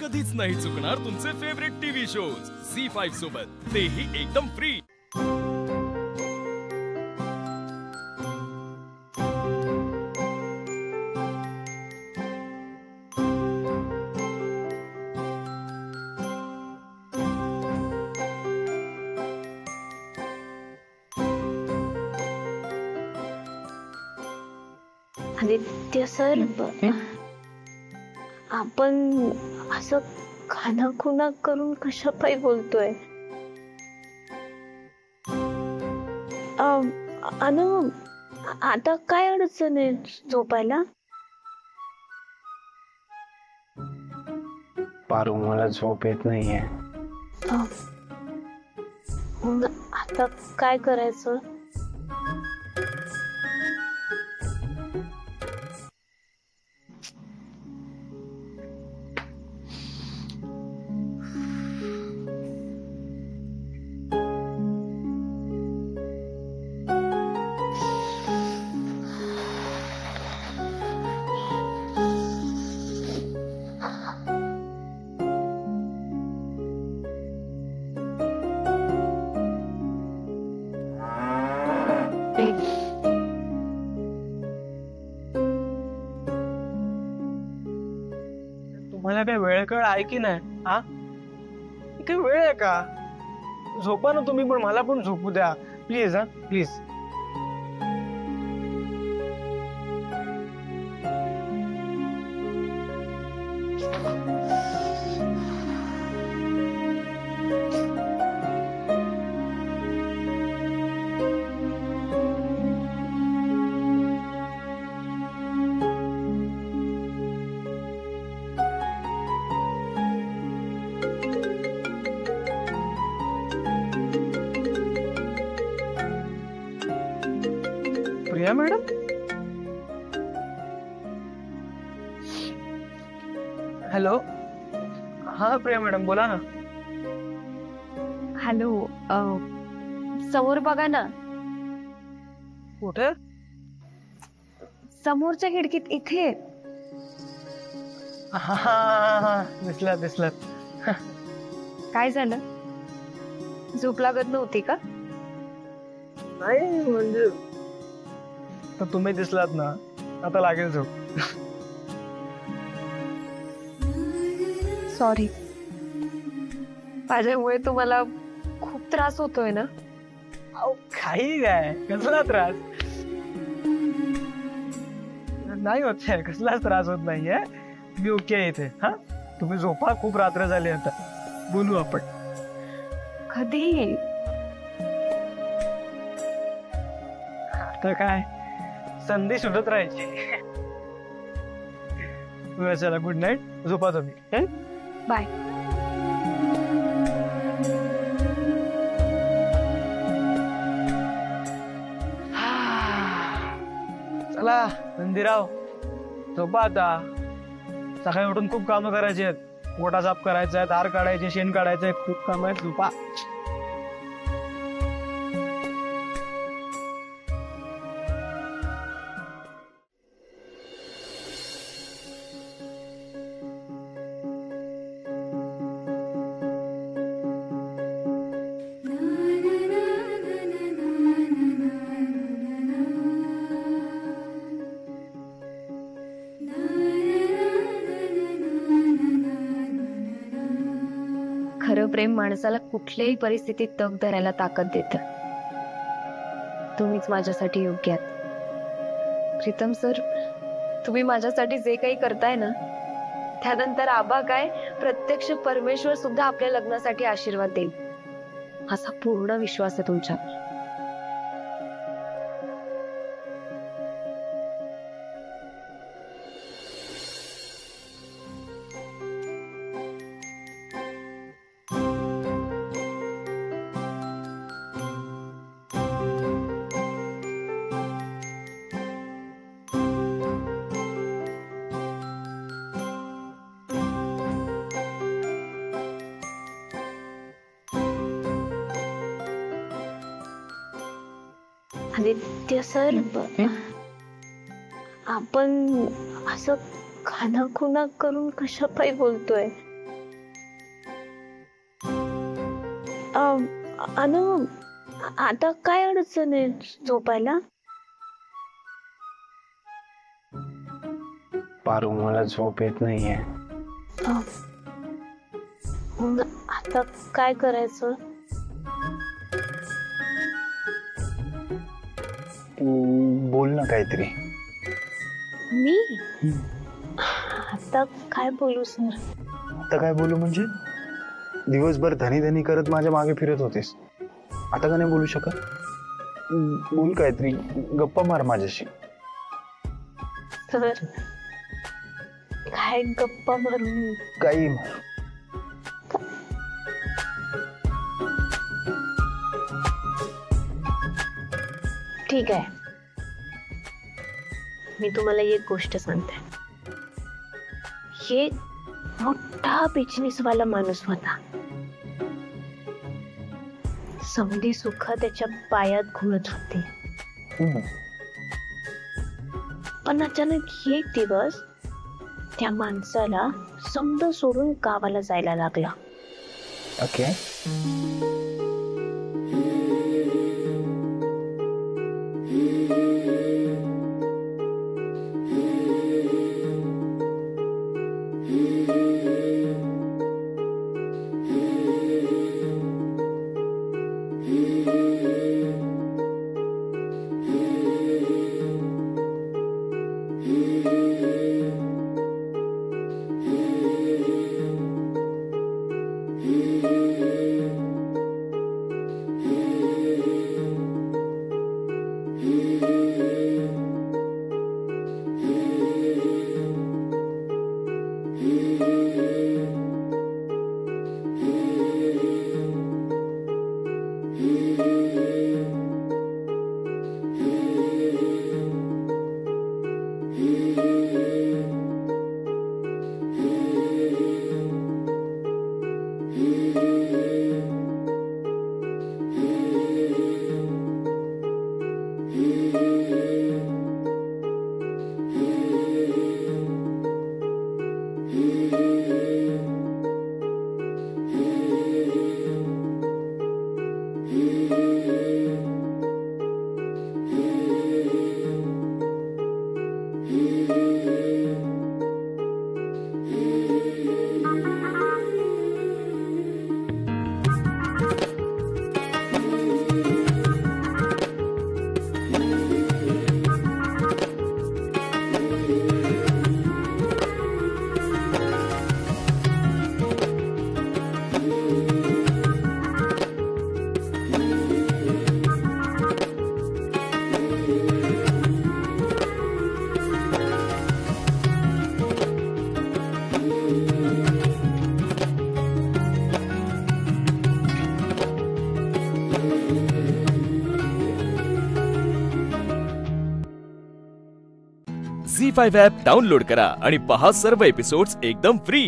कधीच नाही चुकणार तुमचे फेवरेट टीव्ही शोज झी5 सोबत, तेही एकदम फ्री। आदित्य सर, आपण असं खानाखुना करून कशापायी बोलतोय? आता काय अडचण आहे झोपायला? पारू, मला झोप येत नाहीये। मग आता काय करायचं? तुम्हाला काय वेळ कळ आहे की नाही? हा, काय वेळ आहे का? झोपा ना तुम्ही, पण मला पण झोपू द्या प्लीज। हा प्लीज। Priya madam, hello. हा प्रिया मॅडम, बोला ना। हॅलो, समोर बघा ना। कुठे? समोरच्या खिडकीत, इथे। हा, दिसलात दिसलात। काय झालं? झोप लागत नव्हती का? नाही म्हणजे तर तुम्ही दिसलात ना, आता लागेल झोप। सॉरी, माझ्यामुळे तुम्हाला खूप त्रास होतोय ना? अहो काही काय, कसला त्रास? नाही होत आहे, कसलाच त्रास होत नाहीये, मी ओके इथे। हा, तुम्ही झोपा, खूप रात्र झाली, आता बोलू आपण। कधी? आता काय, संधी शोधत राहायची। चला, गुड नाईट, झोपा तुम्ही। बाय। चला नंदीराव, झोपा आता। सकाळी उठून खूप कामं करायची आहेत, गोटा साफ करायचा आहे, धार काढायचे, शेण काढायचंय, खूप काम आहेत, झोपा। खरं प्रेम माणसाला कुठल्याही परिस्थितीत तग धरायला ताकद देतं। तुम्हीच माझ्यासाठी योग्य आहात प्रीतम सर। तुम्ही माझ्यासाठी जे काही करताय ना, त्यानंतर आबा काय, प्रत्यक्ष परमेश्वर सुद्धा आपल्या लग्नासाठी आशीर्वाद देईल, असा पूर्ण विश्वास आहे तुमच्यावर। आदित्य सर, आपण असं खानाखुना करून कशापायी बोलतोय? अनु, आता काय अडचण आहे झोपायला? पारू, मला झोप येत नाहीये. मग आता काय करायचं? बोल ना काहीतरी. मी आता काय बोलू सर? आता काय बोलू म्हणजे? दिवसभर धनी धनी करत माझ्या मागे फिरत होतेस, आता का नाही बोलू शकत? बोल काहीतरी, गप्पा मार माझ्याशी. सर काय गप्पा मारू? काही मार. ठीक आहे, मी तुम्हाला एक गोष्ट सांगते. हे मोठा बिझनेस वाला माणूस होता. समधी सुख त्याच्या पायात घुळत होती. पण अचानक एक दिवस त्या माणसाला समद सोडून गावाला जायला लागला. ओके. झी5 ॲप डाउनलोड करा आणि पहा सर्व एपिसोड्स एकदम फ्री.